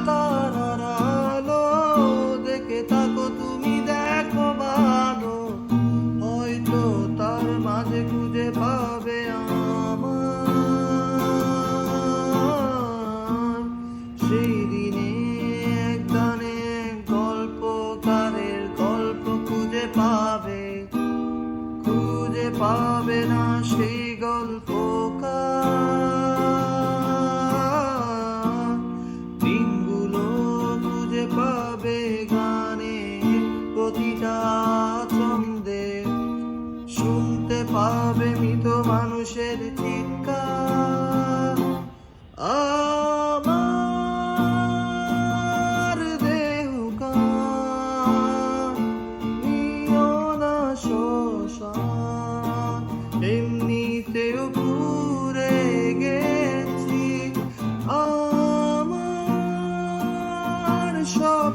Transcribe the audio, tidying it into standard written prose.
তারার আলো দেখে থাকো তুমি, দেখো ভালো, হয়তো তার মাঝে খুঁজে পাবে আমার সেই দিনে এক গানে গল্পকারের গল্প খুঁজে পাবে না সেই গল্পকার। দিনগুলো খুঁজে পাবে গানে প্রতিটা ছন্দে, শুনতে পাবে মৃত মানুষের চিৎকার। আমার দেহকার নিও না শ্মশান, এমনিতেও পুড়ে গেছি আমার সব